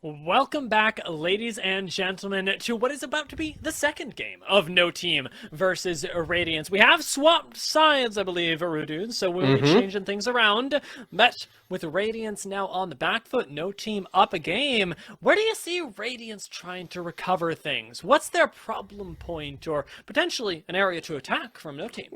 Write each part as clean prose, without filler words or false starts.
Welcome back, ladies and gentlemen, to what is about to be the second game of No Team versus Radiance. We have swapped sides, I believe, Arudu, so we'll be Mm-hmm. changing things around. But with Radiance now on the back foot, No Team up a game, where do you see Radiance trying to recover things? What's their problem point or potentially an area to attack from No Team?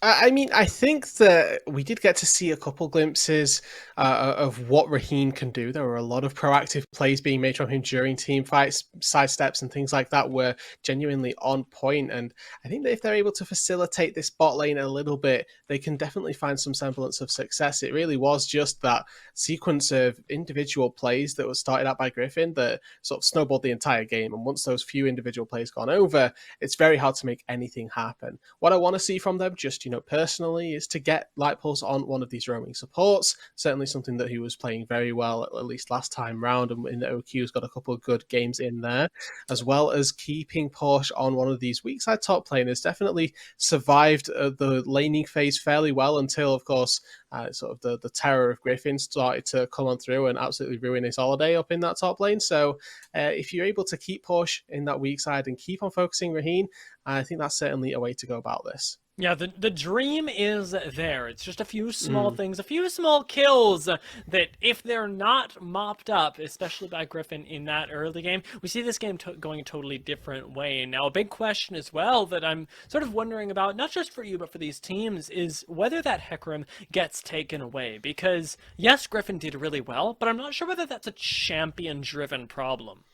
I think that we did get to see a couple glimpses of what Raheem can do. There were a lot of proactive plays being made from him during team fights, sidesteps, and things like that were genuinely on point. And I think that if they're able to facilitate this bot lane a little bit, they can definitely find some semblance of success. It really was just that sequence of individual plays that was started out by Griffin that sort of snowballed the entire game. And once those few individual plays gone over, it's very hard to make anything happen. What I want to see from them, just personally, is to get Light Pulse on one of these roaming supports. Certainly something that he was playing very well, at least last time round, and in the OQ's got a couple of good games in there, as well as keeping Porsche on one of these weak side top laners. Definitely survived the laning phase fairly well until, of course, sort of the terror of Griffin started to come on through and absolutely ruin his holiday up in that top lane. So if you're able to keep Porsche in that weak side and keep on focusing Raheem, I think that's certainly a way to go about this. Yeah, the dream is there. It's just a few small Mm. things, a few small kills that if they're not mopped up, especially by Griffin in that early game, we see this game going a totally different way. Now, a big question as well that I'm sort of wondering about, not just for you, but for these teams, is whether that Hecarim gets taken away. Because, yes, Griffin did really well, but I'm not sure whether that's a champion-driven problem.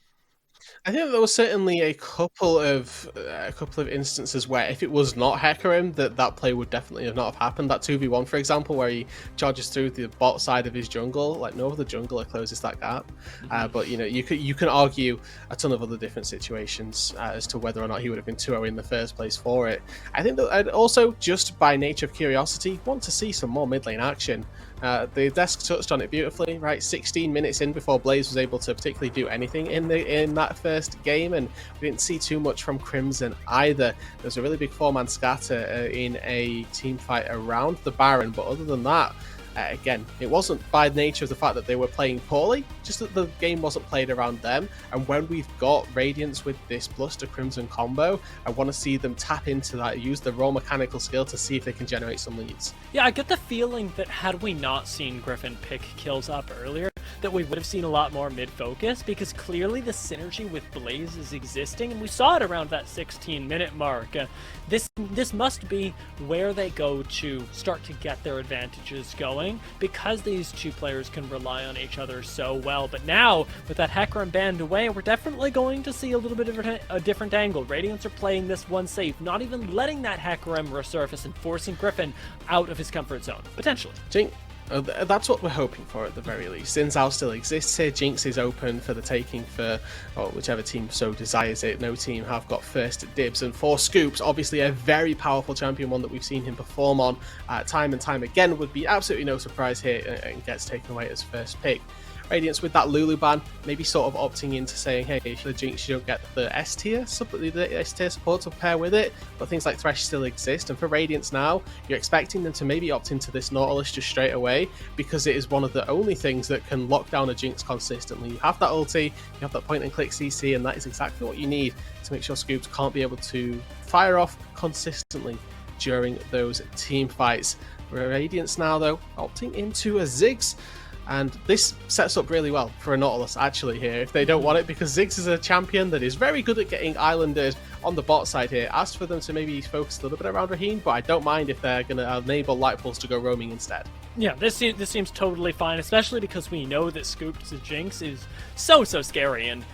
I think there was certainly a couple of instances where if it was not Hecarim, that play would definitely have not have happened. That 2v1, for example, where he charges through the bot side of his jungle, like no other jungler closes that gap. But you can argue a ton of other different situations as to whether or not he would have been 2-0 in the first place for it. I think that I'd also, just by nature of curiosity, want to see some more mid lane action. The desk touched on it beautifully, right? 16 minutes in before Blaze was able to particularly do anything in that first game, and we didn't see too much from Crimson either. There's a really big four-man scatter in a team fight around the Baron, but other than that, again, it wasn't by nature of the fact that they were playing poorly, just that the game wasn't played around them. And when we've got Radiance with this plus to Crimson combo, I want to see them tap into that, use the raw mechanical skill to see if they can generate some leads. Yeah, I get the feeling that had we not seen Griffin pick kills up earlier, that we would have seen a lot more mid-focus, because clearly the synergy with Blaze is existing, and we saw it around that 16-minute mark. This must be where they go to start to get their advantages going, because these two players can rely on each other so well. But now, with that Hecarim banned away, we're definitely going to see a little bit of a different angle. Radiance are playing this one safe, not even letting that Hecarim resurface and forcing Griffin out of his comfort zone, potentially. Jink, that's what we're hoping for at the very least. Sin Zhao still exists here. Jinx is open for the taking for whichever team so desires it. No team have got first dibs. And for Scoops, obviously a very powerful champion, one that we've seen him perform on time and time again, would be absolutely no surprise here and gets taken away as first pick. Radiance with that Lulu ban, maybe sort of opting into saying, hey, if the Jinx, you don't get the S tier support to pair with it, but things like Thresh still exist. And for Radiance now, you're expecting them to maybe opt into this Nautilus just straight away, because it is one of the only things that can lock down a Jinx consistently. You have that ulti, you have that point and click CC, and that is exactly what you need to make sure Scoops can't be able to fire off consistently during those team fights. Radiance now, though, opting into a Ziggs. And this sets up really well for a Nautilus, actually, here, if they don't want it, because Ziggs is a champion that is very good at getting islanded on the bot side here. Asked for them to maybe focus a little bit around Raheem, but I don't mind if they're going to enable Light Pulse to go roaming instead. Yeah, this seems totally fine, especially because we know that Scoops' Jinx is so scary, and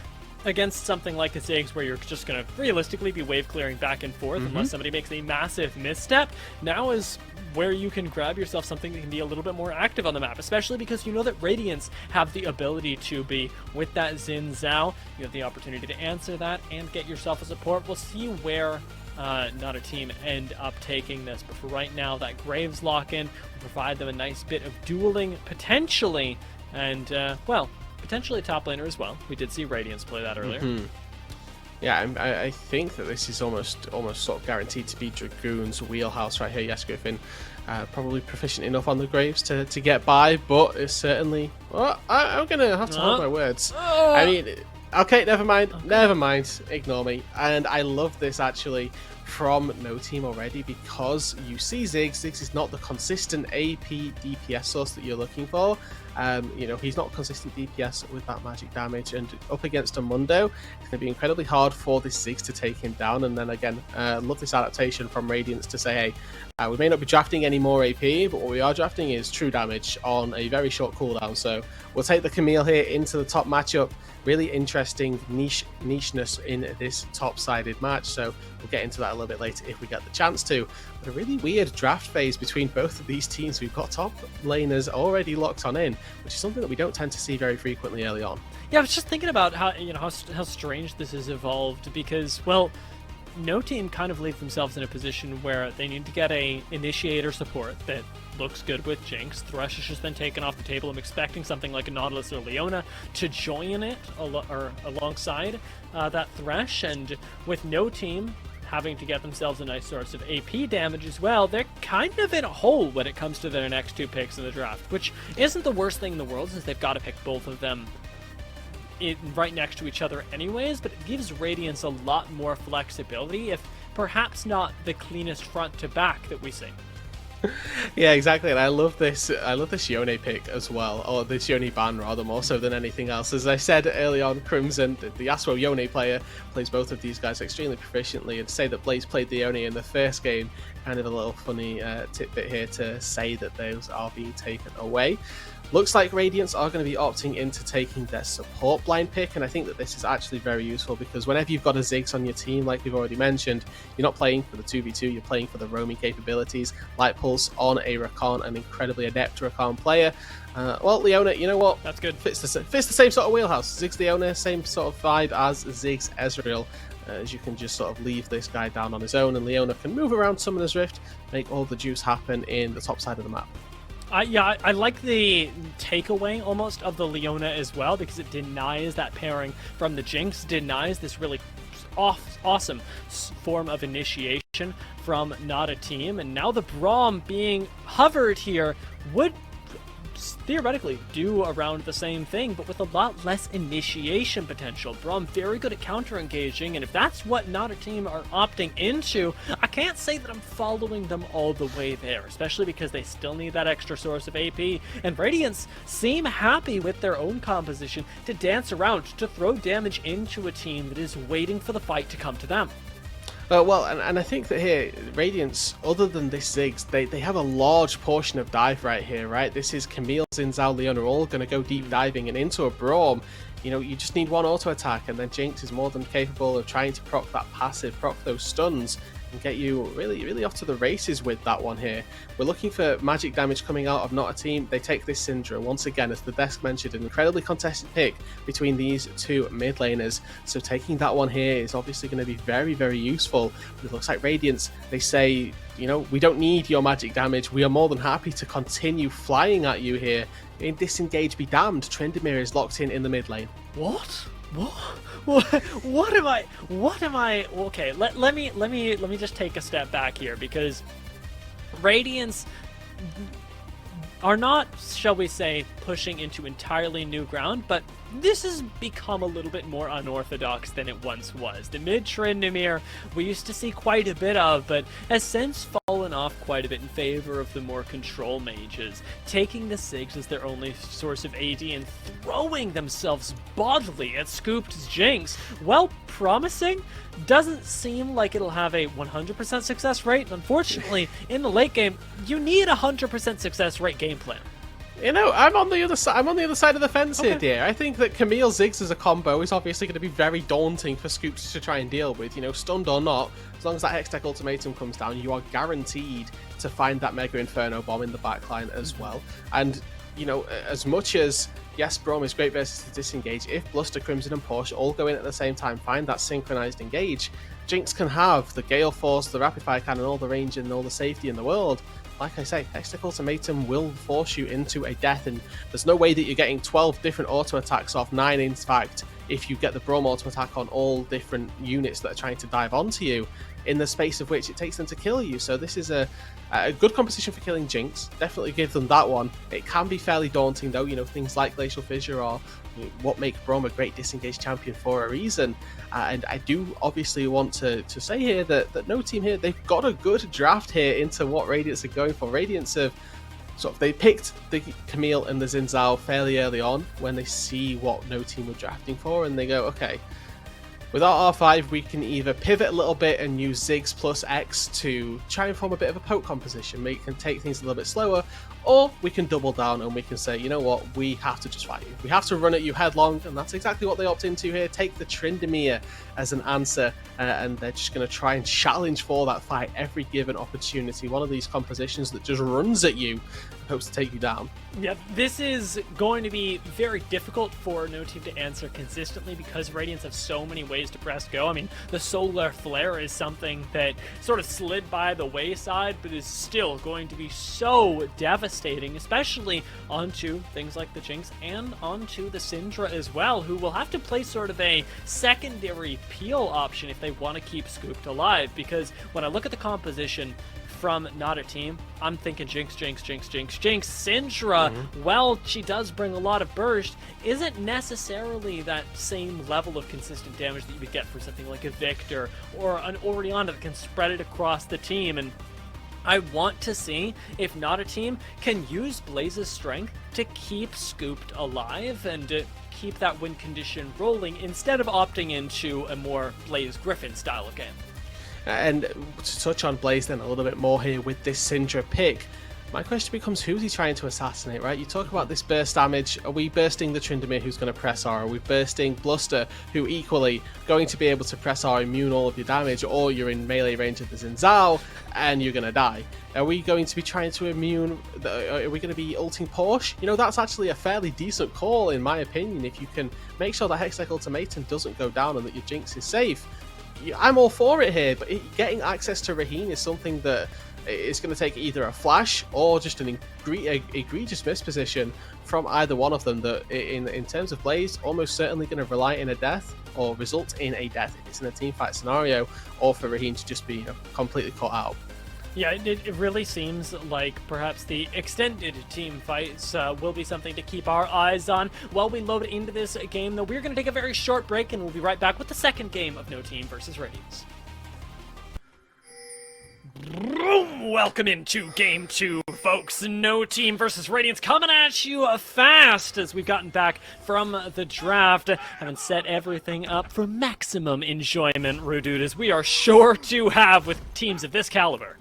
against something like a Ziggs where you're just going to realistically be wave clearing back and forth unless somebody makes a massive misstep, now is where you can grab yourself something that can be a little bit more active on the map, especially because you know that Radiance have the ability to be with that Xin Zhao. You have the opportunity to answer that and get yourself a support. We'll see where not a team end up taking this, but for right now, that Graves lock-in will provide them a nice bit of dueling potentially, and well, potentially a top laner as well. We did see Radiance play that earlier. Yeah, I think that this is almost sort of guaranteed to be Dragoon's wheelhouse right here. Yes, Griffin, probably proficient enough on the Graves to get by, but it's certainly... Well, I'm going to have to hold my words. I mean... Okay, never mind. Okay. Never mind. Ignore me. And I love this, actually, from No Team already, because you see Ziggs. Ziggs is not the consistent AP DPS source that you're looking for. You know, he's not consistent DPS with that magic damage, and up against a Mundo, it's going to be incredibly hard for this Ziggs to take him down. And then again, love this adaptation from Radiance to say, hey, we may not be drafting any more AP, but what we are drafting is true damage on a very short cooldown. So we'll take the Camille here into the top matchup. Really interesting nicheness in this top-sided match, so we'll get into that a little bit later if we get the chance to. But a really weird draft phase between both of these teams. We've got top laners already locked on in, which is something that we don't tend to see very frequently early on. Yeah, I was just thinking about how strange this has evolved, because, well, No Team kind of leave themselves in a position where they need to get a initiator support that looks good with Jinx. Thresh has just been taken off the table. I'm expecting something like a Nautilus or Leona to join it alongside that Thresh, and with No Team having to get themselves a nice source of AP damage as well, they're kind of in a hole when it comes to their next two picks in the draft, which isn't the worst thing in the world, since they've got to pick both of them right next to each other anyways, but it gives Radiance a lot more flexibility, if perhaps not the cleanest front to back that we see. Yeah, exactly, and I love this Yone pick as well, or this Yone ban rather, more so than anything else. As I said early on, Crimson, the Yasuo Yone player, plays both of these guys extremely proficiently, and to say that Blaze played the Yone in the first game, kind of a little funny tidbit here to say that those are being taken away. Looks like Radiance are going to be opting into taking their support blind pick, and I think that this is actually very useful, because whenever you've got a Ziggs on your team, like we've already mentioned, you're not playing for the 2v2, you're playing for the roaming capabilities. Light Pulse on a Rakan, an incredibly adept Rakan player. Well, Leona, you know what? That's good. Fits the same sort of wheelhouse. Ziggs Leona, same sort of vibe as Ziggs Ezreal. As you can just sort of leave this guy down on his own, and Leona can move around Summoner's Rift, make all the juice happen in the top side of the map. I like the takeaway almost of the Leona as well, because it denies that pairing from the Jinx, denies this really awesome form of initiation from not a team, and now the Braum being hovered here would theoretically do around the same thing, but with a lot less initiation potential. Braum very good at counter-engaging, and if that's what not a team are opting into, I can't say that I'm following them all the way there, especially because they still need that extra source of AP, and Radiance seem happy with their own composition to dance around, to throw damage into a team that is waiting for the fight to come to them. Well, and I think that here, Radiance, other than this Ziggs, they have a large portion of dive right here, right? This is Camille, Xin Zhao, Leona all going to go deep diving, and into a Braum, you know, you just need one auto attack, and then Jinx is more than capable of trying to proc that passive, proc those stuns, and get you really off to the races with that one here. We're looking for magic damage coming out of not a team. They take this Syndra once again, as the desk mentioned, an incredibly contested pick between these two mid laners. So taking that one here is obviously going to be very useful. It looks like Radiance, they say, you know, we don't need your magic damage. We are more than happy to continue flying at you here. In disengage be damned, Tryndamere is locked in the mid lane. What am I? Okay, let me just take a step back here, because Radiance are not, shall we say, pushing into entirely new ground, but this has become a little bit more unorthodox than it once was. The mid-Tryndamere we used to see quite a bit of, but has since fallen off quite a bit in favor of the more control mages, taking the Ziggs as their only source of AD and throwing themselves bodily at Scooped's Jinx. Well, promising, doesn't seem like it'll have a 100% success rate. Unfortunately, in the late game, you need a 100% success rate game plan. You know, I'm on the other side of the fence here, dear. I think that Camille Ziggs as a combo is obviously going to be very daunting for Scoops to try and deal with. You know, stunned or not, as long as that Hextech ultimatum comes down, you are guaranteed to find that Mega Inferno bomb in the backline as well. And, you know, as much as, yes, Braum is great versus the disengage, if Bluster, Crimson and Porsche all go in at the same time, find that synchronized engage, Jinx can have the Gale Force, the Rapid Fire Cannon, all the range and all the safety in the world. Like I say, Hextech Ultimatum will force you into a death, and there's no way that you're getting 12 different auto attacks off, 9 in fact, if you get the Braum auto attack on all different units that are trying to dive onto you, in the space of which it takes them to kill you. So this is a good composition for killing Jinx. Definitely give them that one. It can be fairly daunting though, you know, things like Glacial Fissure are what make Braum a great disengaged champion for a reason. And I do obviously want to say here that no team here, they've got a good draft here into what Radiance are going for. Radiance have they picked the Camille and the Xin Zhao fairly early on when they see what no team were drafting for, and they go, okay, with our R5, we can either pivot a little bit and use Ziggs plus X to try and form a bit of a poke composition, where you can take things a little bit slower, or we can double down and we can say, you know what, we have to just fight you. We have to run at you headlong, and that's exactly what they opt into here. Take the Tryndamere as an answer, and they're just going to try and challenge for that fight every given opportunity. One of these compositions that just runs at you, hopes to take you down. Yeah, this is going to be very difficult for no team to answer consistently because Radiance have so many ways to press go. I mean, the Solar Flare is something that sort of slid by the wayside, but is still going to be so devastating, especially onto things like the Jinx and onto the Syndra as well, who will have to play sort of a secondary peel option if they want to keep Scooped alive. Because when I look at the composition from not a team, I'm thinking Jinx, Jinx, Jinx, Jinx, Jinx. Syndra, well, she does bring a lot of burst, isn't necessarily that same level of consistent damage that you would get for something like a Victor or an Orianna that can spread it across the team. And I want to see if not a team can use Blaze's strength to keep Scooped alive and keep that win condition rolling instead of opting into a more Blaze Griffin style of game. And to touch on Blaze then a little bit more here with this Syndra pick, my question becomes, who's he trying to assassinate, right? You talk about this burst damage. Are we bursting the Tryndamere who's going to press R? Are we bursting Bluster, who equally going to be able to press R, immune all of your damage, or you're in melee range of the Xin Zhao and you're going to die? Are we going to be trying to immune, are we going to be ulting Porsche? You know, that's actually a fairly decent call in my opinion. If you can make sure that Hextech Ultimatum doesn't go down and that your Jinx is safe, I'm all for it here, but getting access to Raheen is something that is going to take either a flash or just an egregious misposition from either one of them that, in terms of Blaze, almost certainly going to rely in a death or result in a death if it's in a teamfight scenario, or for Raheen to just be completely caught out. Yeah, it really seems like perhaps the extended team fights will be something to keep our eyes on. While we load into this game, though, we're going to take a very short break, and we'll be right back with the second game of No Team versus Radiance. Welcome into Game 2, folks. No Team versus Radiance coming at you fast as we've gotten back from the draft, having set everything up for maximum enjoyment, Rudude, as we are sure to have with teams of this caliber.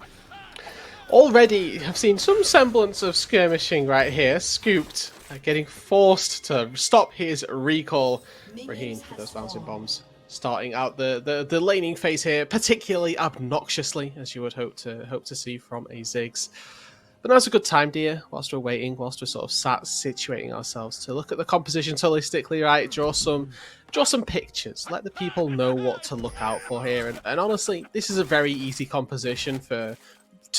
Already have seen some semblance of skirmishing right here. Scooped, getting forced to stop his recall. Raheen with those bouncing bombs. Starting out the laning phase here, particularly obnoxiously, as you would hope to see from a Ziggs. But now's a good time, dear, whilst we're waiting, whilst we're sort of situating ourselves to look at the compositions holistically, right? Draw some pictures. Let the people know what to look out for here. And honestly, this is a very easy composition to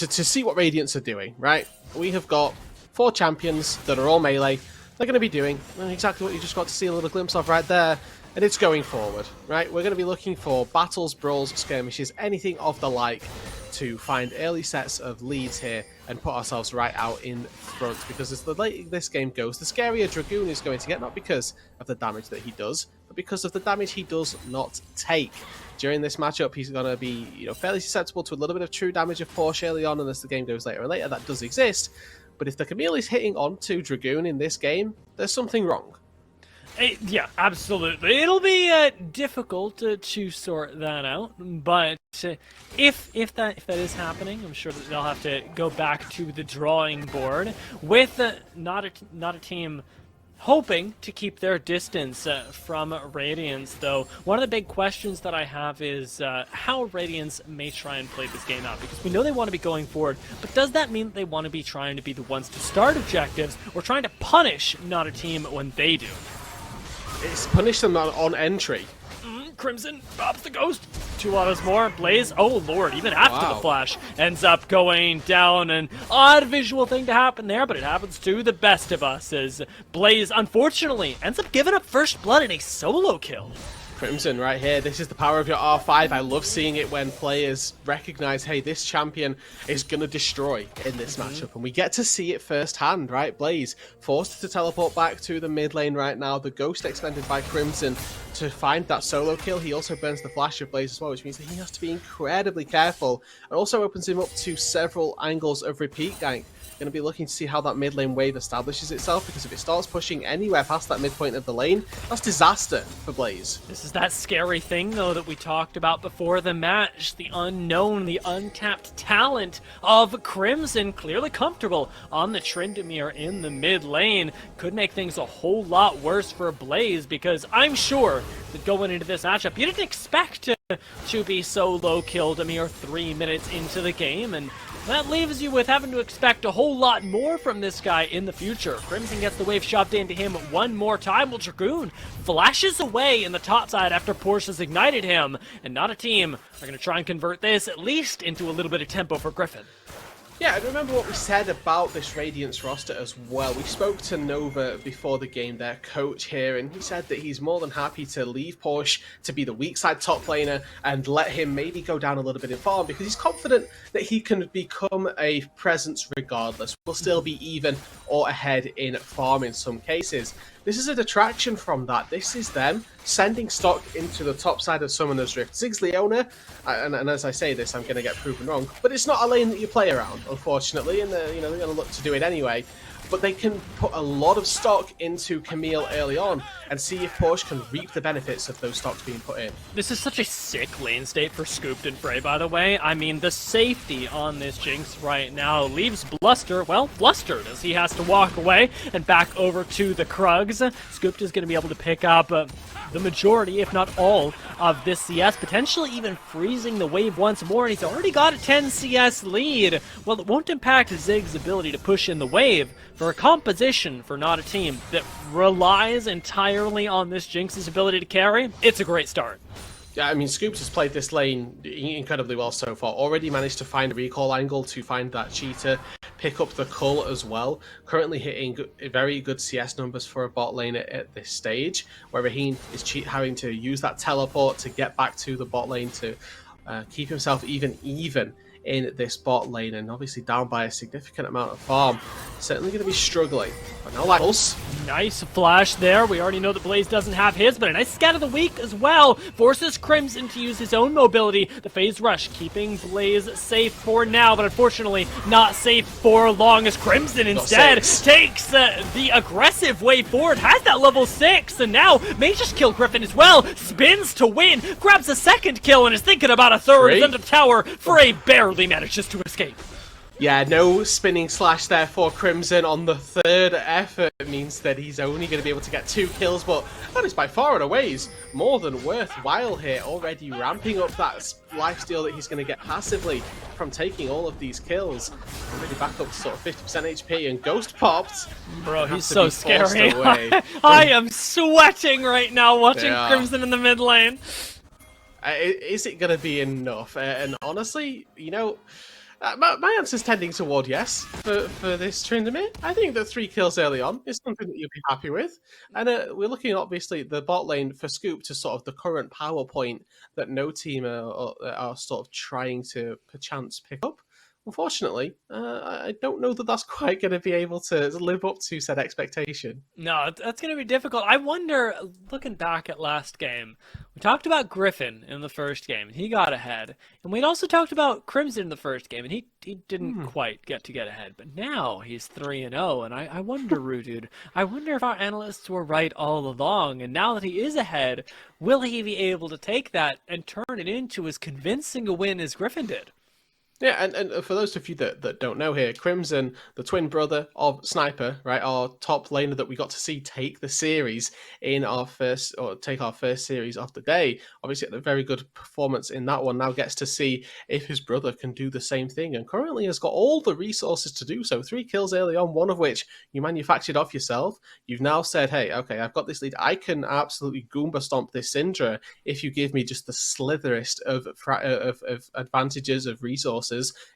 see what Radiance are doing, right? We have got 4 champions that are all melee. They're going to be doing exactly what you just got to see a little glimpse of right there. And it's going forward, right? We're going to be looking for battles, brawls, skirmishes, anything of the like to find early sets of leads here and put ourselves right out in front. Because as the later this game goes, the scarier Dragoon is going to get, not because of the damage that he does, but because of the damage he does not take. During this matchup, he's going to be fairly susceptible to a little bit of true damage of Porsche early on, and as the game goes later and later, that does exist. But if the Camille is hitting onto Dragoon in this game, there's something wrong. Yeah, absolutely. It'll be difficult to sort that out, but if that is happening, I'm sure that they'll have to go back to the drawing board with not a team hoping to keep their distance from Radiance. Though one of the big questions that I have is how Radiance may try and play this game out, because we know they want to be going forward, but does that mean that they want to be trying to be the ones to start objectives, or trying to punish not a team when they do? It's punish them on entry. Crimson, Bob's the ghost. 2 autos more. Blaze, oh lord, even after the Wow. flash, ends up going down. An odd visual thing to happen there, but it happens to the best of us, as Blaze, unfortunately, ends up giving up first blood in a solo kill. Crimson right here. This is the power of your R5. I love seeing it when players recognize, hey, this champion is going to destroy in this matchup. And we get to see it firsthand, right? Blaze forced to teleport back to the mid lane right now. The ghost expended by Crimson to find that solo kill. He also burns the flash of Blaze as well, which means that he has to be incredibly careful. And also opens him up to several angles of repeat gank. Going to be looking to see how that mid lane wave establishes itself, because if it starts pushing anywhere past that midpoint of the lane, that's disaster for Blaze. This is that scary thing, though, that we talked about before the match. The unknown, the untapped talent of Crimson, clearly comfortable on the Tryndamere in the mid lane. Could make things a whole lot worse for Blaze, because I'm sure that going into this matchup, you didn't expect to be solo killed a mere 3 minutes into the game, and that leaves you with having to expect a whole lot more from this guy in the future. Crimson gets the wave shoved into him one more time, while Dragoon flashes away in the top side after Porsche has ignited him, and not a team are going to try and convert this at least into a little bit of tempo for Griffin. Yeah, and remember what we said about this Radiance roster as well. We spoke to Nova before the game, their coach here, and he said that he's more than happy to leave Porsche to be the weak side top laner and let him maybe go down a little bit in farm, because he's confident that he can become a presence regardless. Will still be even or ahead in farm in some cases. This is a detraction from that. This is them sending stock into the top side of Summoner's Rift. Ziggs Leona, and as I say this, I'm going to get proven wrong, but it's not a lane that you play around, unfortunately, and they're going to look to do it anyway. But they can put a lot of stock into Camille early on and see if Porsche can reap the benefits of those stocks being put in. This is such a sick lane state for Scooped and Frey, by the way. I mean, the safety on this Jinx right now leaves Bluster, well, flustered, as he has to walk away and back over to the Krugs. Scooped is going to be able to pick up the majority, if not all, of this CS, potentially even freezing the wave once more, and he's already got a 10 CS lead. Well, it won't impact Ziggs' ability to push in the wave. For a composition for not a team that relies entirely on this Jinx's ability to carry, it's a great start. Yeah, I mean, Scoops has played this lane incredibly well so far. Already managed to find a recall angle to find that cheater, pick up the cull as well. Currently hitting very good CS numbers for a bot lane at this stage, where Raheen is having to use that teleport to get back to the bot lane to keep himself even in this bot lane, and obviously down by a significant amount of farm. Certainly going to be struggling. But now Lacals. Nice flash there. We already know that Blaze doesn't have his, but a nice scat of the week as well. Forces Crimson to use his own mobility. The phase rush keeping Blaze safe for now, but unfortunately not safe for long, as Crimson instead takes the aggressive way forward, has that level 6, and now may just kill Griffin as well. Spins to win, grabs a second kill, and is thinking about a third. Is under the tower. Frey barely manages to escape. Yeah, no spinning slash there for Crimson on the third effort. It means that he's only going to be able to get 2 kills, but that is by far and away more than worthwhile here. Already ramping up that lifesteal that he's going to get passively from taking all of these kills. Already back up to sort of 50% HP, and Ghost popped. Bro, he's so scary. I am sweating right now watching Crimson in the mid lane. Is it going to be enough? And honestly, you know, my answer's tending toward yes for this Tryndamere. I think that 3 kills early on is something that you'll be happy with. And we're looking at, obviously, the bot lane for Scoop to sort of the current power point that no team are sort of trying to perchance pick up. Unfortunately, I don't know that that's quite going to be able to live up to said expectation. No, that's going to be difficult. I wonder, looking back at last game, we talked about Griffin in the first game, and he got ahead. And we'd also talked about Crimson in the first game, and he didn't quite get ahead. But now he's 3-0, and I wonder, Rudude, I wonder if our analysts were right all along. And now that he is ahead, will he be able to take that and turn it into as convincing a win as Griffin did? Yeah, and for those of you that don't know here, Crimson, the twin brother of Sniper, right, our top laner that we got to see take the series in our first, or take our first series of the day, obviously had a very good performance in that one, now gets to see if his brother can do the same thing, and currently has got all the resources to do so. 3 kills early on, one of which you manufactured off yourself. You've now said, hey, okay, I've got this lead. I can absolutely Goomba stomp this Syndra if you give me just the slitherest of advantages of resources.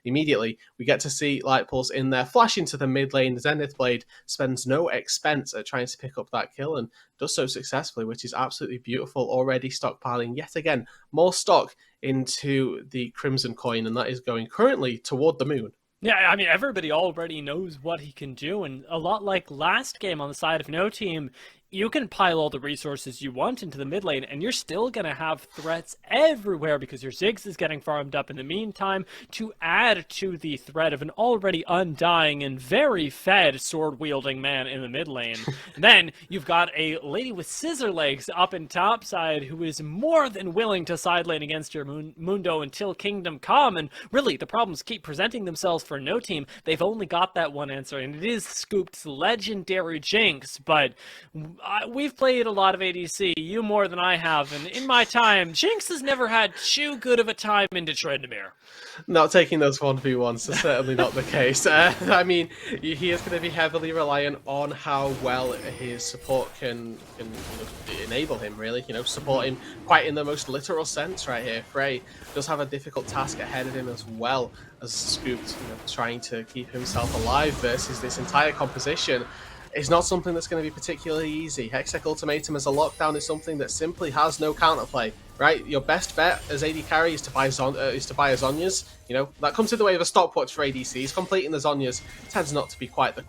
Immediately, we get to see Light Pulse in there, flash into the mid lane. Zenith Blade spends no expense at trying to pick up that kill and does so successfully, which is absolutely beautiful. Already stockpiling yet again more stock into the Crimson coin, and that is going currently toward the moon. Yeah, I mean, everybody already knows what he can do, and a lot like last game on the side of no team, you can pile all the resources you want into the mid lane, and you're still going to have threats everywhere because your Ziggs is getting farmed up in the meantime to add to the threat of an already undying and very fed sword-wielding man in the mid lane. And then you've got a lady with scissor legs up in top side who is more than willing to side lane against your Mundo until Kingdom Come, and really, the problems keep presenting themselves for no team. They've only got that one answer, and it is Scooked's legendary Jinx, but we've played a lot of ADC, you more than I have, and in my time, Jinx has never had too good of a time in Detrandamere. Not taking those 1v1s is certainly not the case. I mean, he is going to be heavily reliant on how well his support can enable him, really. Support him quite in the most literal sense right here. Frey does have a difficult task ahead of him as well as Scooped, trying to keep himself alive versus this entire composition. It's not something that's going to be particularly easy. Hextech Ultimatum as a lockdown is something that simply has no counterplay, right? Your best bet as AD carry is to buy a Zhonya's. That comes in the way of a stopwatch for ADCs. Completing the Zhonya's tends not to be quite the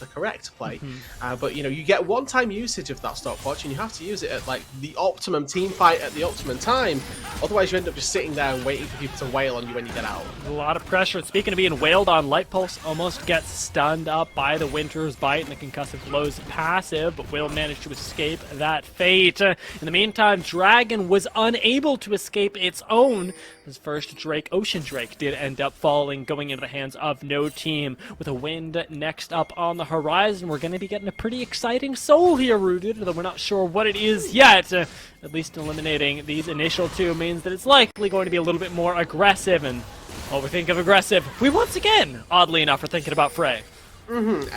correct play. But you get one-time usage of that stopwatch, and you have to use it at like the optimum team fight at the optimum time. Otherwise, you end up just sitting there and waiting for people to wail on you when you get out. A lot of pressure. Speaking of being wailed on, Light Pulse almost gets stunned up by the Winter's Bite and the concussive blows passive, but will manage to escape that fate. In the meantime, Dragon was unable to escape its own. His first Drake, Ocean Drake, did end up falling, going into the hands of no team. With a wind next up on the horizon, we're going to be getting a pretty exciting soul here, Rooted, though we're not sure what it is yet. At least eliminating these initial two means that it's likely going to be a little bit more aggressive, and while we think of aggressive, we once again, oddly enough, are thinking about Frey. And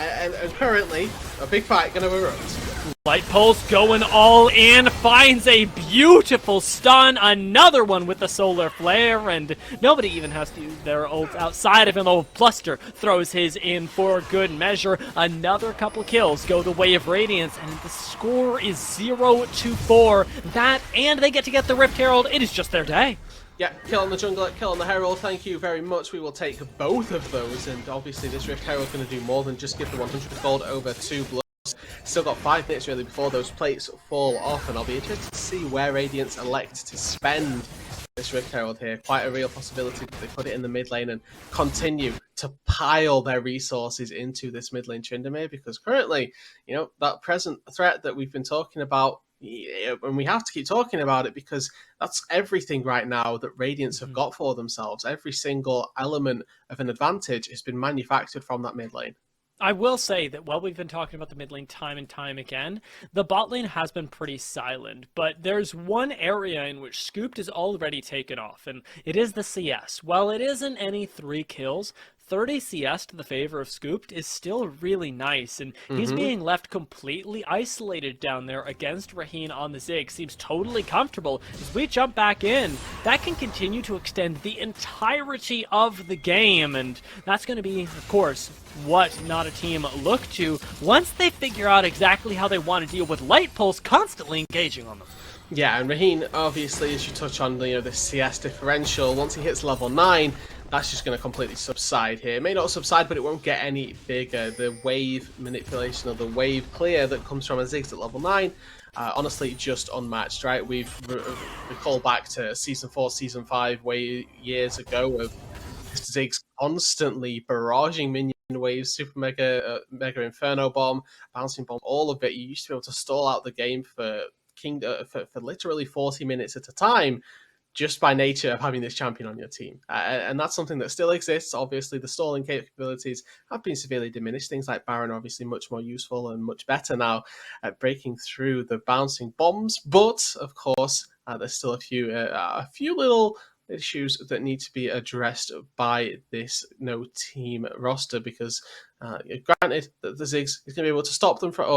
currently, a big fight going to erupt. Light Pulse going all in, finds a beautiful stun, another one with the Solar Flare, and nobody even has to use their ults outside of him. Oh, Bluster throws his in for good measure. Another couple kills go the way of Radiance, and the score is 0-4. That, and they get to get the Rift Herald. It is just their day. Yeah, kill on the jungler, kill on the herald, thank you very much. We will take both of those, and obviously this Rift Herald's going to do more than just give the 100 gold over to Blood. Still got 5 minutes really before those plates fall off, and I'll be interested to see where Radiance elect to spend this Rift Herald here. Quite a real possibility that they put it in the mid lane and continue to pile their resources into this mid lane Tryndamere, because currently, that present threat that we've been talking about, and we have to keep talking about it because that's everything right now that Radiance have got for themselves. Every single element of an advantage has been manufactured from that mid lane. I will say that while we've been talking about the mid lane time and time again, the bot lane has been pretty silent, but there's one area in which Scooped is already taken off, and it is the CS. While it isn't any 3 kills, 30 CS to the favor of Scooped is still really nice, and he's being left completely isolated down there against Raheen on the Zig. Seems totally comfortable. As we jump back in, that can continue to extend the entirety of the game, and that's going to be, of course, what Not a Team look to once they figure out exactly how they want to deal with Light Pulse constantly engaging on them. Yeah, and Raheen, obviously, as you touch on the CS differential, once he hits level 9, that's just going to completely subside here. It may not subside, but it won't get any bigger. The wave manipulation or the wave clear that comes from a Ziggs at level 9, honestly, just unmatched, right? We call back to Season 4, Season 5 years ago of Ziggs constantly barraging minion waves, Super Mega, Mega Inferno Bomb, Bouncing Bomb, all of it. You used to be able to stall out the game for literally 40 minutes at a time. just by nature of having this champion on your team. And that's something that still exists. Obviously, the stalling capabilities have been severely diminished. Things like Baron are obviously much more useful and much better now at breaking through the bouncing bombs. But, of course, there's still a few little issues that need to be addressed by this no-team roster because, granted, the Ziggs is going to be able to stop them from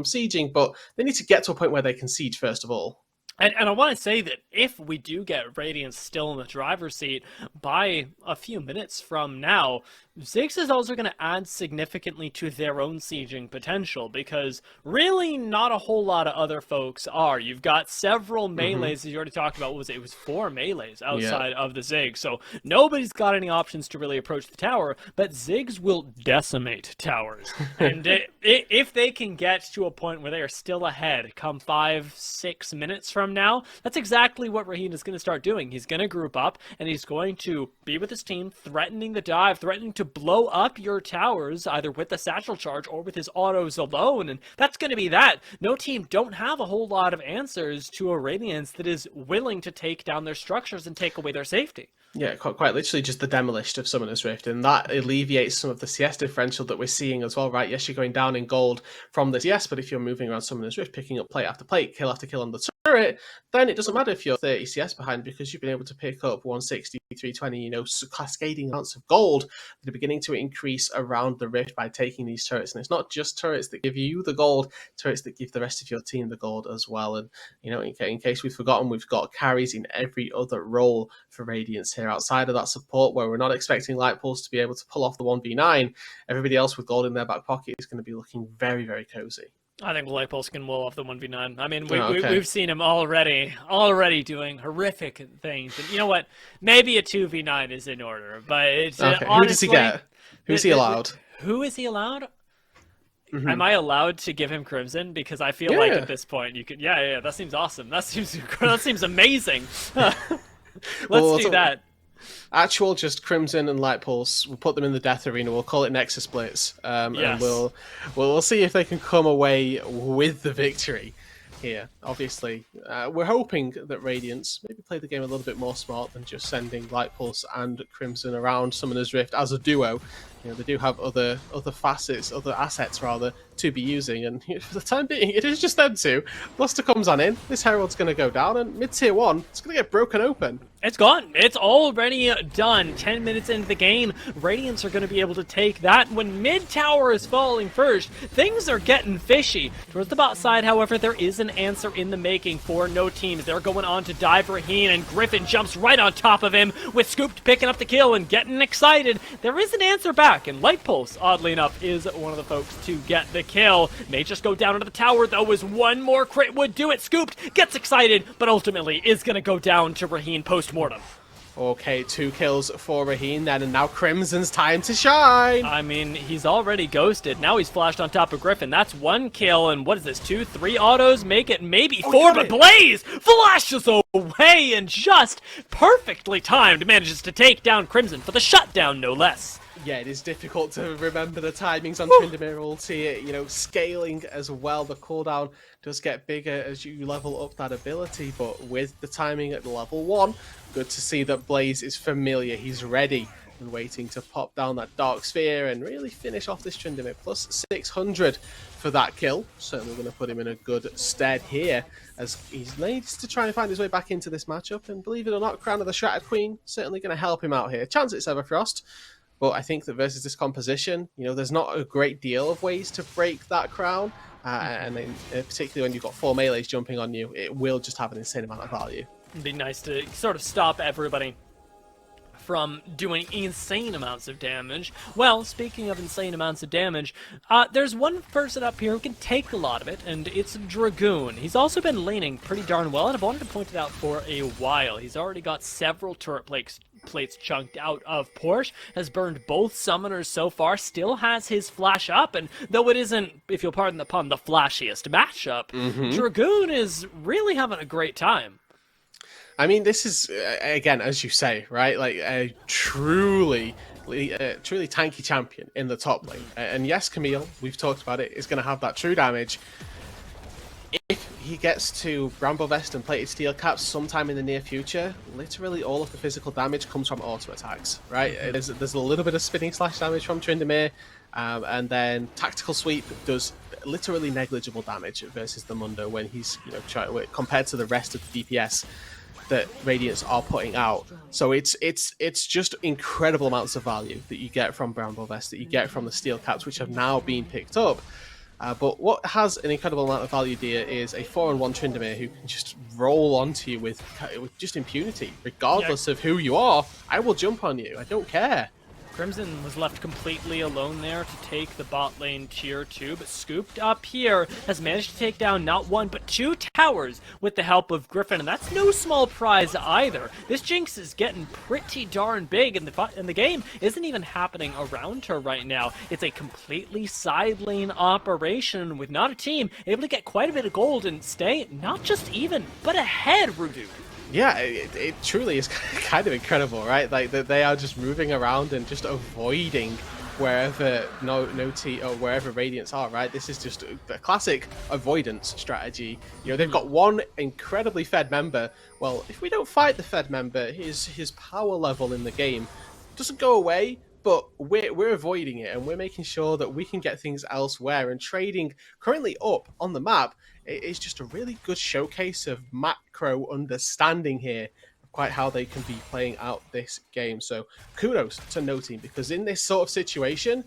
sieging, but they need to get to a point where they can siege first of all. And I want to say that if we do get Radiance still in the driver's seat by a few minutes from now, Ziggs is also going to add significantly to their own sieging potential, because really not a whole lot of other folks are. You've got several melees, as you already talked about. What was it? It was 4 melees outside of the Ziggs, so nobody's got any options to really approach the tower, but Ziggs will decimate towers. And if they can get to a point where they are still ahead come 5-6 minutes from now, that's exactly what Raheen is going to start doing. He's going to group up, and he's going to be with his team, threatening the dive, threatening to blow up your towers, either with the satchel charge or with his autos alone, and that's going to be that. No team don't have a whole lot of answers to a Radiance that is willing to take down their structures and take away their safety. Yeah, quite literally just the demolition of Summoner's Rift, and that alleviates some of the CS differential that we're seeing as well, right? Yes, you're going down in gold from the CS, but if you're moving around Summoner's Rift, picking up plate after plate, kill after kill on the turret, then it doesn't matter if you're 30 CS behind, because you've been able to pick up 160, 320, cascading amounts of gold that are beginning to increase around the Rift by taking these turrets. And it's not just turrets that give you the gold, turrets that give the rest of your team the gold as well. And, in case we've forgotten, we've got carries in every other role for Radiance here. Outside of that support, where we're not expecting Light Pulse to be able to pull off the 1v9, everybody else with gold in their back pocket is going to be looking very, very cozy. I think Light Pulse can wall off the 1v9. I mean, Okay. we've seen him already doing horrific things. And you know what? Maybe a 2v9 is in order, but it's Okay. honestly, Who does he get? Who's he allowed? Who is he allowed? Am I allowed to give him Crimson? Because I feel like at this point you could. Yeah. That seems awesome. That seems amazing. Let's do that. Actual just Crimson and Light Pulse. We'll put them in the Death Arena. We'll call it Nexus Blitz, Yes. and we'll see if they can come away with the victory here. Obviously, we're hoping that Radiance maybe play the game a little bit more smart than just sending Light Pulse and Crimson around Summoner's Rift as a duo. They do have other assets rather, to be using, and for the time being, it is just them two. Bluster comes on in, this Herald's going to go down, and mid-tier 1, it's going to get broken open. It's gone. It's already done. 10 minutes into the game, Radiance are going to be able to take that. When mid-tower is falling first, things are getting fishy. Towards the bot side, however, there is an answer in the making for no teams. They're going on to dive Raheen, and Griffin jumps right on top of him, with Scooped picking up the kill and getting excited. There is an answer back, and Light Pulse, oddly enough, is one of the folks to get the kill. May just go down into the tower, though, as one more crit would do it. Scooped gets excited, but ultimately is going to go down to Raheen post-mortem. Okay, 2 kills for Raheen then, and now Crimson's time to shine! I mean, he's already ghosted. Now he's flashed on top of Griffin. That's 1 kill, and what is this, 2, 3 autos? Make it maybe 4, but Blaze flashes away, and just perfectly timed manages to take down Crimson for the shutdown, no less. Yeah, it is difficult to remember the timings on Tryndamere ulti, scaling as well. The cooldown does get bigger as you level up that ability, but with the timing at level 1, good to see that Blaze is familiar. He's ready and waiting to pop down that Dark Sphere and really finish off this Tryndamere. Plus 600 for that kill. Certainly going to put him in a good stead here, as he needs to try and find his way back into this matchup. And believe it or not, Crown of the Shattered Queen certainly going to help him out here. Chance it's Everfrost. But I think that versus this composition, there's not a great deal of ways to break that crown. And then, particularly when you've got 4 melees jumping on you, it will just have an insane amount of value. It'd be nice to sort of stop everybody from doing insane amounts of damage. Well, speaking of insane amounts of damage, there's one person up here who can take a lot of it, and it's Dragoon. He's also been laning pretty darn well, and I've wanted to point it out for a while. He's already got several turret plates chunked out of Porsche, has burned both summoners so far, still has his flash up, and though it isn't, if you'll pardon the pun, the flashiest matchup, Dragoon is really having a great time. I mean, this is, again, as you say, right, like a truly tanky champion in the top lane. And yes, Camille, we've talked about it, is going to have that true damage. If he gets to Bramble Vest and Plated Steel Caps sometime in the near future, literally all of the physical damage comes from auto attacks, right? There's a little bit of spinning slash damage from Tryndamere, and then Tactical Sweep does literally negligible damage versus the Mundo when he's, you know, compared to the rest of the DPS that Radiance are putting out. So it's just incredible amounts of value that you get from Bramble Vest, that you get from the Steel Caps, which have now been picked up. But what has an incredible amount of value, dear, is a 4-on-1 Tryndamere who can just roll onto you with just impunity. Regardless of who you are, I will jump on you. I don't care. Crimson was left completely alone there to take the bot lane tier 2, but Scooped up here has managed to take down not one but 2 towers with the help of Griffin, and that's no small prize either. This Jinx is getting pretty darn big, and the game isn't even happening around her right now. It's a completely side lane operation with not a team able to get quite a bit of gold and stay not just even, but ahead, Rudu. Yeah, it truly is kind of incredible, right? Like they are just moving around and just avoiding wherever wherever Radiance are, right? This is just a classic avoidance strategy. You know, they've got one incredibly fed member. Well, if we don't fight the fed member, his power level in the game doesn't go away, but we're avoiding it, and we're making sure that we can get things elsewhere. And trading currently up on the map is just a really good showcase of macro understanding here of quite how they can be playing out this game. So kudos to No Team, because in this sort of situation,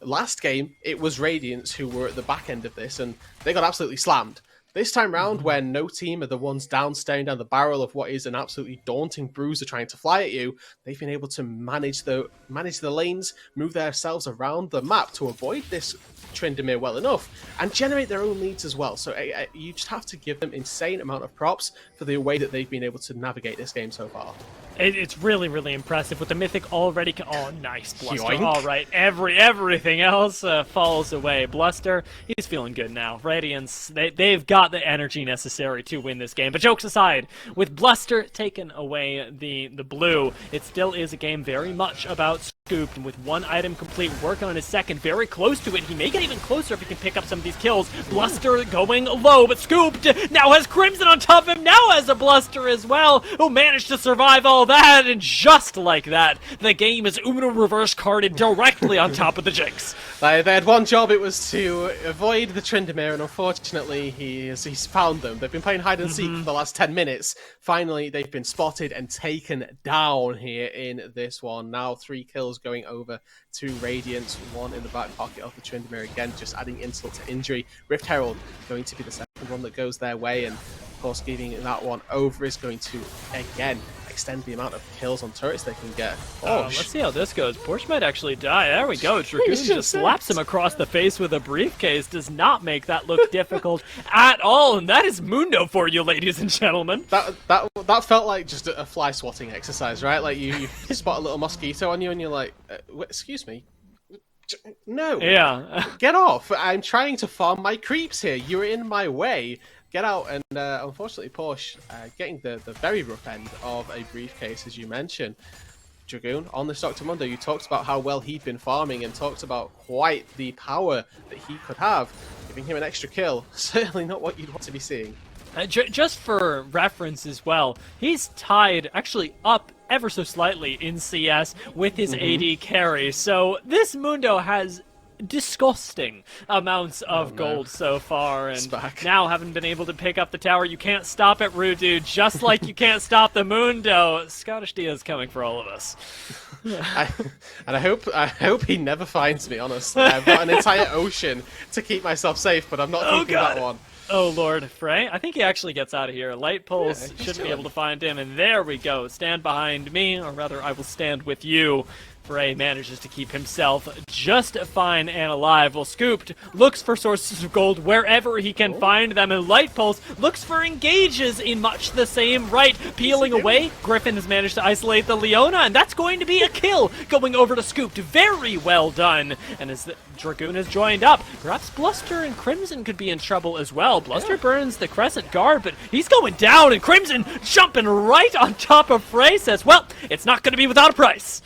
last game it was Radiance who were at the back end of this, and they got absolutely slammed. This time round, when No Team are the ones down, staring down the barrel of what is an absolutely daunting bruiser trying to fly at you, they've been able to manage the lanes, move themselves around the map to avoid this Tryndamere well enough, and generate their own leads as well. So you just have to give them insane amount of props for the way that they've been able to navigate this game so far. It's really, really impressive with the Mythic already. Oh, nice, Bluster. Yoink. All right, everything else falls away. Bluster, he's feeling good now. Radiance, they've got the energy necessary to win this game. But jokes aside, with Bluster taking away the blue, it still is a game very much about Scooped. And with one item complete, working on his second, very close to it. He may get even closer if he can pick up some of these kills. Bluster going low, but Scooped now has Crimson on top of him, now has a Bluster as well, who managed to survive all that, and just like that, the game is Uno reverse carded directly on top of the Jinx. They had one job, it was to avoid the Tryndamere, and unfortunately he's found them. They've been playing hide and seek for the last 10 minutes. Finally, they've been spotted and taken down here in this one. Now 3 kills going over to Radiance, 1 in the back pocket of the Tryndamere again, just adding insult to injury. Rift Herald going to be the second one that goes their way, and of course giving that one over is going to again extend the amount of kills on turrets they can get. Let's see how this goes. Porsche might actually die. There we go. Dragoon just slaps him across the face with a briefcase. Does not make that look difficult at all. And that is Mundo for you, ladies and gentlemen. That felt like just a fly swatting exercise, right? Like you spot a little mosquito on you and you're like, excuse me. No. Yeah. Get off. I'm trying to farm my creeps here. You're in my way. Get out. And unfortunately, Porsche getting the very rough end of a briefcase, as you mentioned. Dragoon, on this Dr. Mundo, you talked about how well he'd been farming and talked about quite the power that he could have. Giving him an extra kill, certainly not what you'd want to be seeing. Just for reference as well, he's tied actually up ever so slightly in CS with his AD carry. So this Mundo has disgusting amounts of gold so far, and now haven't been able to pick up the tower. You can't stop it, Rudu, just like you can't stop the Mundo. Scottish Diaz coming for all of us. I hope he never finds me, honestly. I've got an entire ocean to keep myself safe, but I'm not keeping that one. Oh, Lord. Frey, I think he actually gets out of here. Light Pulse shouldn't be able to find him, and there we go. Stand behind me, or rather, I will stand with you. Frey manages to keep himself just fine and alive, while Scooped looks for sources of gold wherever he can find them, and Light Pulse looks for engages in much the same right. Peeling away, Griffin has managed to isolate the Leona, and that's going to be a kill going over to Scooped. Very well done. And as the Dragoon has joined up, perhaps Bluster and Crimson could be in trouble as well. Bluster burns the Crescent Guard, but he's going down, and Crimson jumping right on top of Frey says, well, it's not going to be without a price.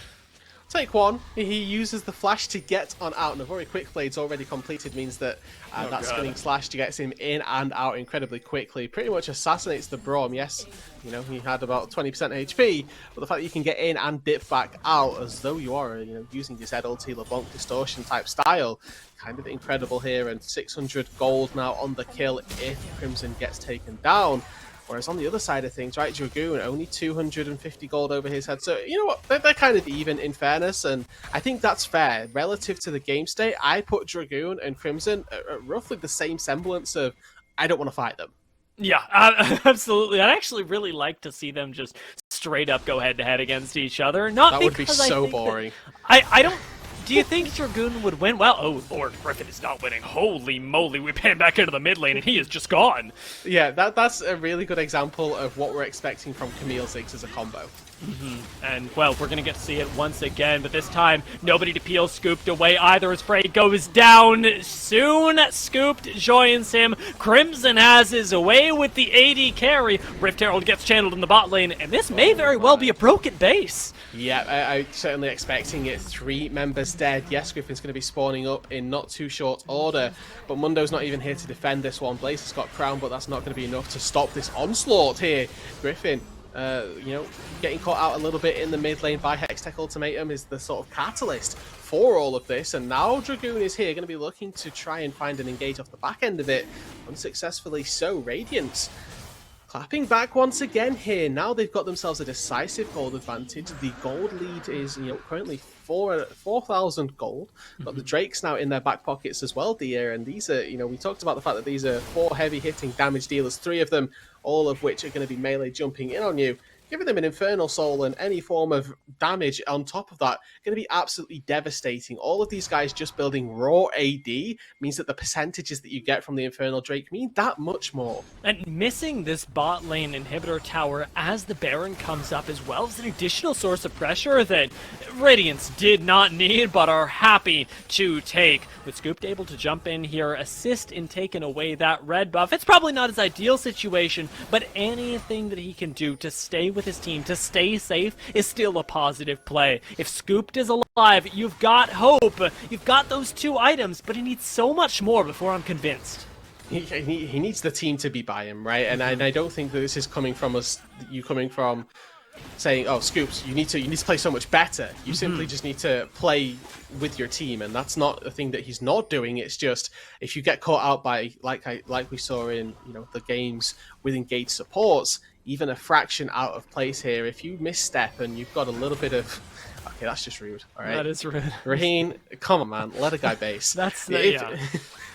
Take one. He uses the flash to get on out, and the very quick blade's already completed means that that spinning slash gets him in and out incredibly quickly. Pretty much assassinates the Braum. Yes, you know, he had about 20% HP, but the fact that you can get in and dip back out as though you are, you know, using your Z ulti LeBlanc distortion type style, kind of incredible here. And 600 gold now on the kill if Crimson gets taken down. Whereas on the other side of things, right, Dragoon, only 250 gold over his head. So, you know what, they're kind of even in fairness, and I think that's fair. Relative to the game state, I put Dragoon and Crimson at roughly the same semblance of, I don't want to fight them. Yeah, absolutely. I'd actually really like to see them just straight up go head-to-head against each other. Not that would be so boring. I don't... Do you think Dragoon would win? Well, oh Lord, Griffin is not winning. Holy moly, we pan back into the mid lane and he is just gone. Yeah, that's a really good example of what we're expecting from Camille Ziggs as a combo. And, well, we're going to get to see it once again, but this time, nobody to peel Scooped away either as Frey goes down. Soon, Scooped joins him. Crimson has his way with the AD carry. Rift Herald gets channeled in the bot lane, and this may very well be a broken base. Yeah, I'm certainly expecting it. 3 members dead. Yes, Griffin's going to be spawning up in not too short order, but Mundo's not even here to defend this one. Blaze has got Crown, but that's not going to be enough to stop this onslaught here. Griffin, you know, getting caught out a little bit in the mid lane by Hextech Ultimatum is the sort of catalyst for all of this, and now Dragoon is here, going to be looking to try and find an engage off the back end of it. Unsuccessfully so. Radiance clapping back once again here. Now they've got themselves a decisive gold advantage. The gold lead is, you know, currently 4,000 gold. Got the Drakes now in their back pockets as well, dear. And these are, you know, we talked about the fact that these are 4 heavy hitting damage dealers, 3 of them, all of which are going to be melee jumping in on you. Giving them an Infernal Soul and any form of damage on top of that, going to be absolutely devastating. All of these guys just building raw AD means that the percentages that you get from the Infernal Drake mean that much more. And missing this bot lane inhibitor tower as the Baron comes up as well is an additional source of pressure that Radiance did not need but are happy to take. With Scooped able to jump in here, assist in taking away that red buff. It's probably not his ideal situation, but anything that he can do to stay with his team, to stay safe, is still a positive play. If Scooped is alive, you've got hope. You've got those 2 items, but he needs so much more before I'm convinced. He needs the team to be by him, right? And I don't think that this is coming from us, you coming from saying, oh, Scoops, you need to play so much better. You simply just need to play with your team, and that's not a thing that he's not doing. It's just, if you get caught out by, like we saw in, you know, the games with engaged supports, even a fraction out of place here, if you misstep and you've got a little bit of... Okay, that's just rude. All right. That is rude. Raheen, come on, man. Let a guy base. That's the... Yeah.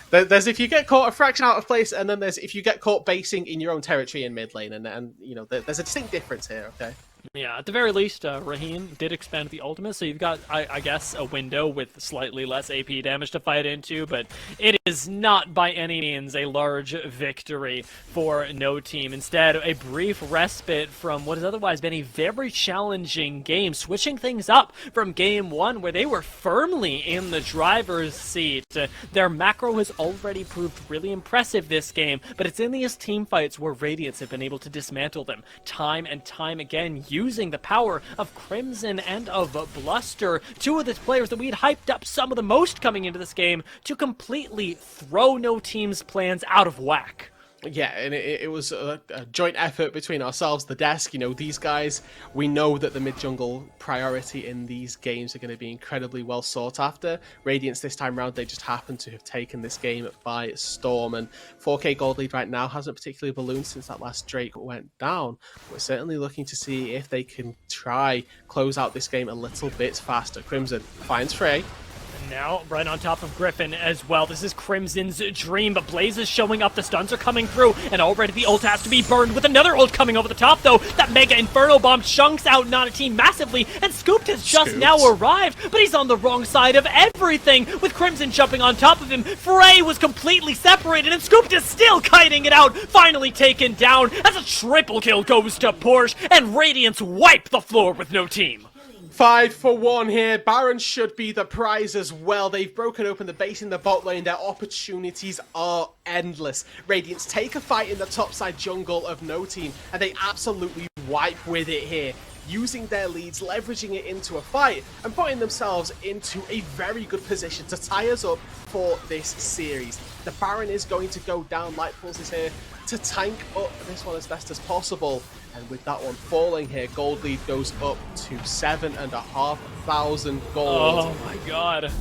There's if you get caught a fraction out of place, and then there's if you get caught basing in your own territory in mid lane, and you know, there's a distinct difference here, okay? Yeah, at the very least, Raheen did expand the ultimate, so you've got, I guess, a window with slightly less AP damage to fight into, but it is not by any means a large victory for no team. Instead, a brief respite from what has otherwise been a very challenging game, switching things up from game 1, where they were firmly in the driver's seat. Their macro has already proved really impressive this game, but it's in these team fights where Radiance have been able to dismantle them time and time again, using the power of Crimson and of Bluster, 2 of the players that we had hyped up some of the most coming into this game, to completely throw no team's plans out of whack. Yeah, and it was a joint effort between ourselves, the desk. You know, these guys, we know that the mid-jungle priority in these games are going to be incredibly well sought after. Radiance this time round, they just happen to have taken this game by storm, and 4K gold lead right now hasn't particularly ballooned since that last Drake went down. We're certainly looking to see if they can try close out this game a little bit faster. Crimson finds Frey. Now, right on top of Griffin as well. This is Crimson's dream, but Blaze is showing up. The stuns are coming through, and already the ult has to be burned with another ult coming over the top, though. That Mega Inferno Bomb chunks out Not a Team massively, and Scooped has just now arrived, but he's on the wrong side of everything. With Crimson jumping on top of him, Frey was completely separated, and Scooped is still kiting it out, finally taken down as a triple kill goes to Porsche, and Radiance wipe the floor with no team. 5 for 1 here. Baron should be the prize as well. They've broken open the base in the bot lane. Their opportunities are endless. Radiance take a fight in the topside jungle of no team, and they absolutely wipe with it here. using their leads, leveraging it into a fight, and putting themselves into a very good position to tie us up for this series. The Baron is going to go down. Light Pulse is here to tank up this one as best as possible. And with that one falling here, gold lead goes up to 7,500 gold. Oh my god.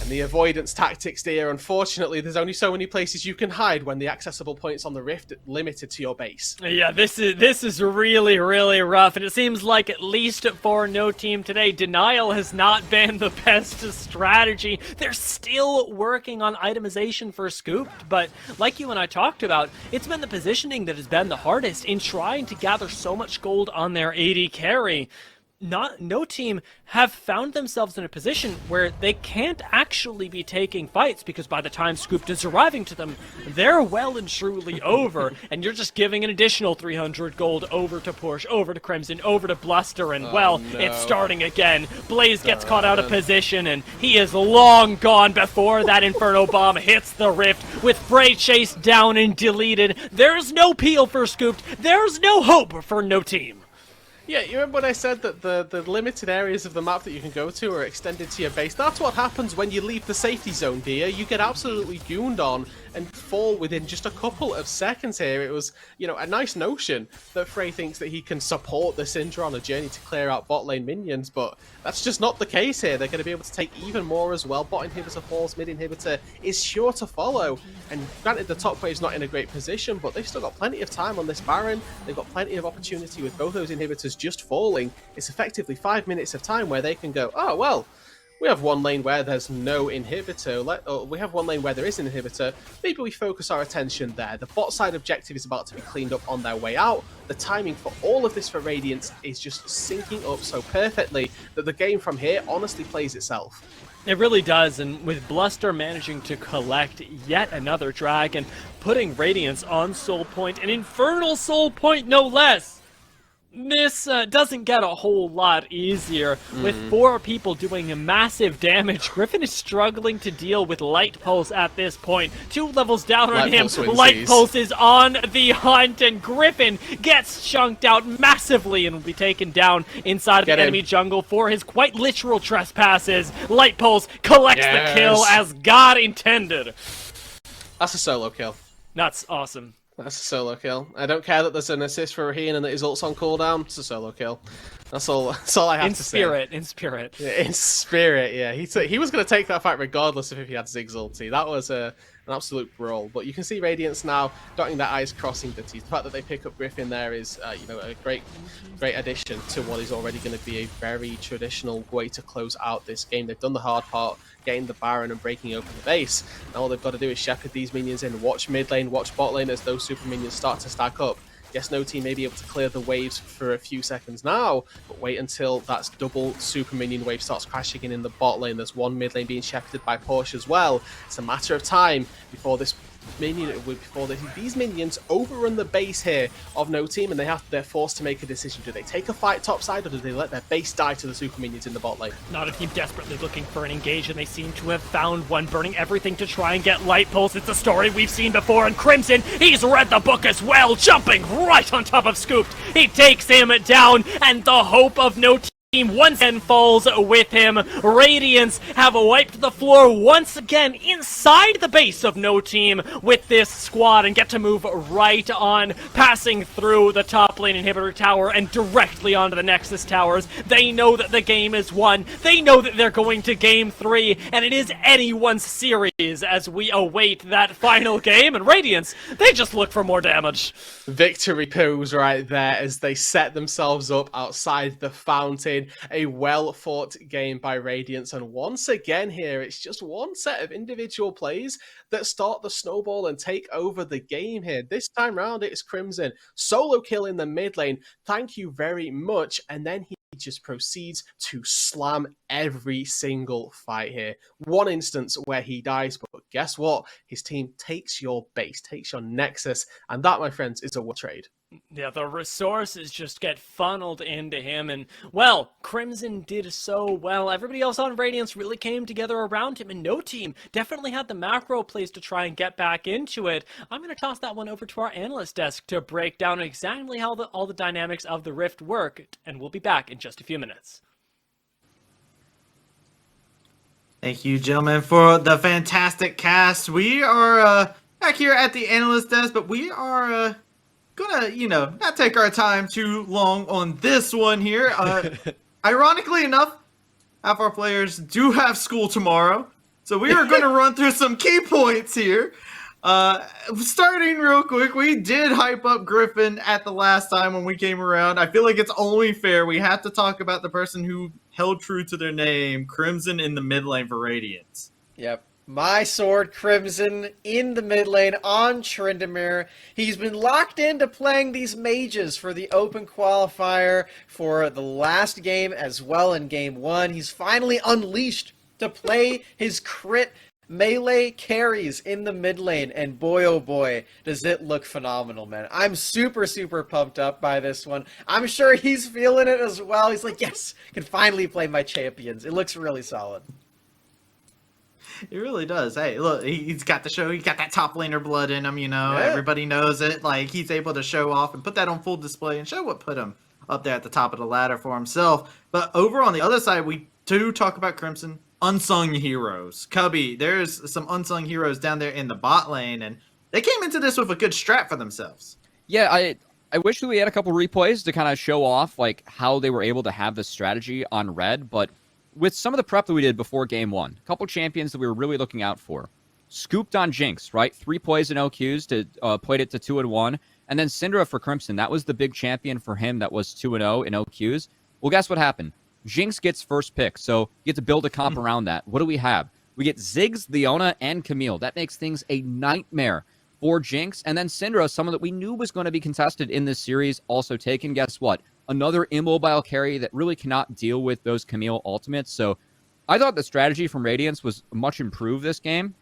And the avoidance tactics there, unfortunately, there's only so many places you can hide when the accessible points on the Rift are limited to your base. Yeah, this is really, really rough, and it seems like at least for no team today, denial has not been the best strategy. They're still working on itemization for Scooped, but like you and I talked about, it's been the positioning that has been the hardest in trying to gather so much gold on their AD carry. No team have found themselves in a position where they can't actually be taking fights, because by the time Scooped is arriving to them, they're well and truly over, and you're just giving an additional 300 gold over to Push, over to Crimson, over to Bluster, and it's starting again. Blaze gets caught out of position, and he is long gone before that Inferno Bomb hits the Rift, with Frey chased down and deleted. There's no peel for Scooped, there's no hope for no team. Yeah, you remember when I said that the limited areas of the map that you can go to are extended to your base? That's what happens when you leave the safety zone, dear. You get absolutely gooned on and fall within just a couple of seconds here. It was, you know, a nice notion that Frey thinks that he can support the Syndra on a journey to clear out bot lane minions, but that's just not the case here. They're going to be able to take even more as well. Bot inhibitor falls, mid inhibitor is sure to follow. And granted, the top wave's not in a great position, but they've still got plenty of time on this Baron. They've got plenty of opportunity with both those inhibitors just falling. It's effectively 5 minutes of time where they can go, oh, well, we have one lane where there's no inhibitor. We have one lane where there is an inhibitor. Maybe we focus our attention there. The bot side objective is about to be cleaned up on their way out. The timing for all of this for Radiance is just syncing up so perfectly that the game from here honestly plays itself. It really does, and with Bluster managing to collect yet another dragon, putting Radiance on Soul Point, an Infernal Soul Point no less. This doesn't get a whole lot easier. With 4 people doing massive damage, Griffin is struggling to deal with Light Pulse at this point. 2 levels down on him, Light Pulse is on the hunt, and Griffin gets chunked out massively and will be taken down inside of the enemy jungle for his quite literal trespasses. Light Pulse collects the kill as God intended. That's a solo kill. That's awesome. That's a solo kill. I don't care that there's an assist for Raheem and that his ult's on cooldown. It's a solo kill. That's all I have to say. In spirit. Yeah, in spirit, yeah. He was going to take that fight regardless of if he had Ziggs ulti. That was an absolute brawl. But you can see Radiance now dotting their I's, crossing the T's. The fact that they pick up Griffin there is a great addition to what is already going to be a very traditional way to close out this game. They've done the hard part, getting the Baron and breaking open the base. Now all they've got to do is shepherd these minions in, watch mid lane, watch bot lane as those super minions start to stack up. Yes, no team may be able to clear the waves for a few seconds now, but wait until that double super minion wave starts crashing in the bot lane. There's one mid lane being shepherded by Porsche as well. It's a matter of time before these minions overrun the base here of no team, and they're forced to make a decision. Do they take a fight topside, or do they let their base die to the super minions in the bot lane? Not a team desperately looking for an engage, and they seem to have found one, burning everything to try and get Light Pulse. It's a story we've seen before, and Crimson, he's read the book as well, jumping right on top of Scooped. He takes him down, and the hope of no team once again falls with him. Radiance have wiped the floor once again inside the base of no team with this squad, and get to move right on, passing through the top lane inhibitor tower and directly onto the Nexus towers. They know that the game is won. They know that they're going to game 3, and it is anyone's series as we await that final game. And Radiance, they just look for more damage. Victory pose right there as they set themselves up outside the fountain. A well-fought game by Radiance, and once again here, it's just one set of individual plays that start the snowball and take over the game here. This time round, it's Crimson. Solo kill in the mid lane. Thank you very much. And then he just proceeds to slam every single fight here. One instance where he dies, but guess what? His team takes your base, takes your Nexus, and that, my friends, is a war trade. Yeah, the resources just get funneled into him, and, well, Crimson did so well. Everybody else on Radiance really came together around him, and no team definitely had the macro plays to try and get back into it. I'm going to toss that one over to our analyst desk to break down exactly how all the dynamics of the Rift work, and we'll be back in just a few minutes. Thank you, gentlemen, for the fantastic cast. We are back here at the analyst desk, but we are gonna, not take our time too long on this one here. Ironically enough, half our players do have school tomorrow, so we are going to run through some key points here. Starting real quick, we did hype up Griffin at the last time when we came around. I feel like it's only fair. We have to talk about the person who held true to their name, Crimson in the mid lane for Radiance. Yep. My sword, Crimson, in the mid lane on Tryndamere. He's been locked into playing these mages for the open qualifier for the last game as well in game 1. He's finally unleashed to play his crit melee carries in the mid lane, and boy oh boy does it look phenomenal, man. I'm super pumped up by this one. I'm sure he's feeling it as well. He's like, yes, I can finally play my champions. It looks really solid. It really does. Hey, look, he's got the show. He's got that top laner blood in him, Yeah. Everybody knows it. Like, he's able to show off and put that on full display and show what put him up there at the top of the ladder for himself. But over on the other side, we do talk about Crimson. Unsung heroes. Cubby, there's some unsung heroes down there in the bot lane, and they came into this with a good strat for themselves. Yeah, I wish that we had a couple replays to kind of show off like how they were able to have this strategy on red, but with some of the prep that we did before game 1, a couple champions that we were really looking out for. Scooped on Jinx, right? 3 plays in OQs to played it to 2-1, and then Syndra for Crimson. That was the big champion for him that was 2-0 in OQs. Well, guess what happened? Jinx gets first pick, so you get to build a comp around that. What do we have? We get Ziggs, Leona, and Camille. That makes things a nightmare for Jinx. And then Syndra, someone that we knew was going to be contested in this series, also taken. Guess what? Another immobile carry that really cannot deal with those Camille ultimates. So I thought the strategy from Radiance was much improved this game.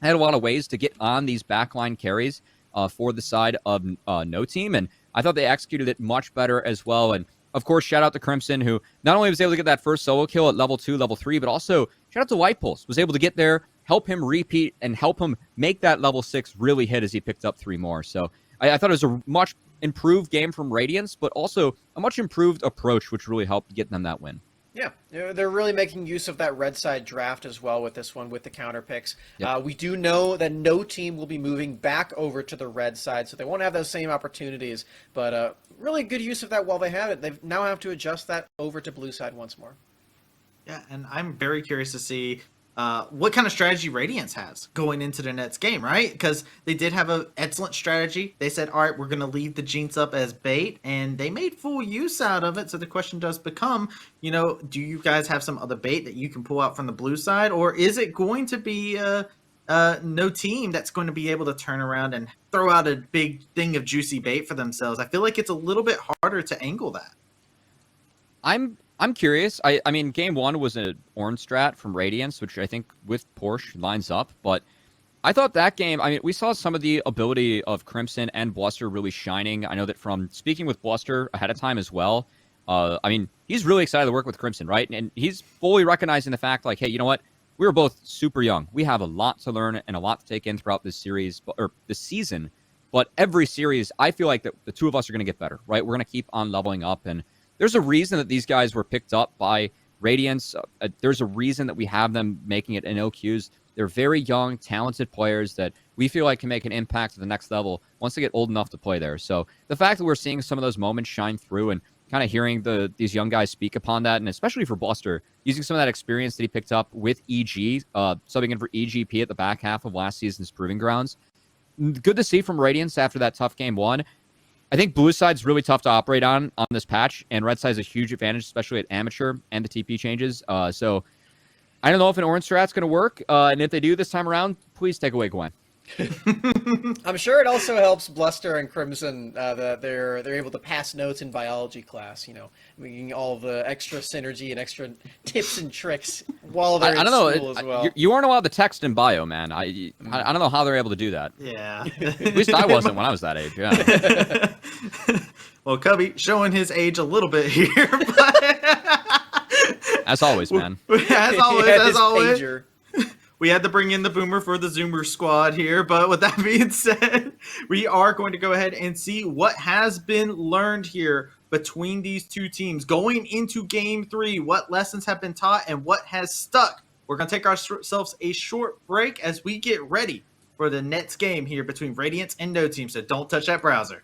I had a lot of ways to get on these backline carries for the side of no team, and I thought they executed it much better as well. And of course, shout out to Crimson, who not only was able to get that first solo kill at level 2, level 3, but also shout out to White Pulse, was able to get there, help him repeat, and help him make that level 6 really hit as he picked up 3 more. So I thought it was a much improved game from Radiance, but also a much improved approach, which really helped get them that win. Yeah, they're really making use of that red side draft as well with this one, with the counter picks. Yep. We do know that no team will be moving back over to the red side, so they won't have those same opportunities. But really good use of that while they have it. They now have to adjust that over to blue side once more. Yeah, and I'm very curious to see what kind of strategy Radiance has going into their next game, right? Because they did have an excellent strategy. They said, all right, we're going to leave the Jinx up as bait, and they made full use out of it. So the question does become, do you guys have some other bait that you can pull out from the blue side? Or is it going to be no team that's going to be able to turn around and throw out a big thing of juicy bait for themselves? I feel like it's a little bit harder to angle that. I'm curious. I mean, game 1 was an orange strat from Radiance, which I think with Porsche lines up. But I thought that game, we saw some of the ability of Crimson and Bluster really shining. I know that from speaking with Bluster ahead of time as well. He's really excited to work with Crimson, right? And he's fully recognizing the fact, like, hey, you know what? We were both super young. We have a lot to learn and a lot to take in throughout this series, or this season. But every series, I feel like that the two of us are going to get better, right? We're going to keep on leveling up. And there's a reason that these guys were picked up by Radiance. There's a reason that we have them making it in OQs. They're very young, talented players that we feel like can make an impact at the next level once they get old enough to play there. So the fact that we're seeing some of those moments shine through and kind of hearing these young guys speak upon that, and especially for Bluster, using some of that experience that he picked up with EG, subbing in for EGP at the back half of last season's Proving Grounds. Good to see from Radiance after that tough game 1. I think blue side's really tough to operate on this patch, and red side's a huge advantage, especially at amateur and the TP changes. So I don't know if an orange strat's going to work, and if they do this time around, please take away Gwen. I'm sure it also helps Bluster and Crimson that they're able to pass notes in biology class, making all the extra synergy and extra tips and tricks while they're in school as well. You aren't allowed to text in bio, man. I don't know how they're able to do that. Yeah. At least I wasn't when I was that age, yeah. Well, Cubby showing his age a little bit here, but As always, man. as always, He had as his always, pager. we had to bring in the Boomer for the Zoomer squad here. But with that being said, we are going to go ahead and see what has been learned here between these two teams going into Game 3. What lessons have been taught and what has stuck. We're going to take ourselves a short break as we get ready for the next game here between Radiance and No Team. So don't touch that browser.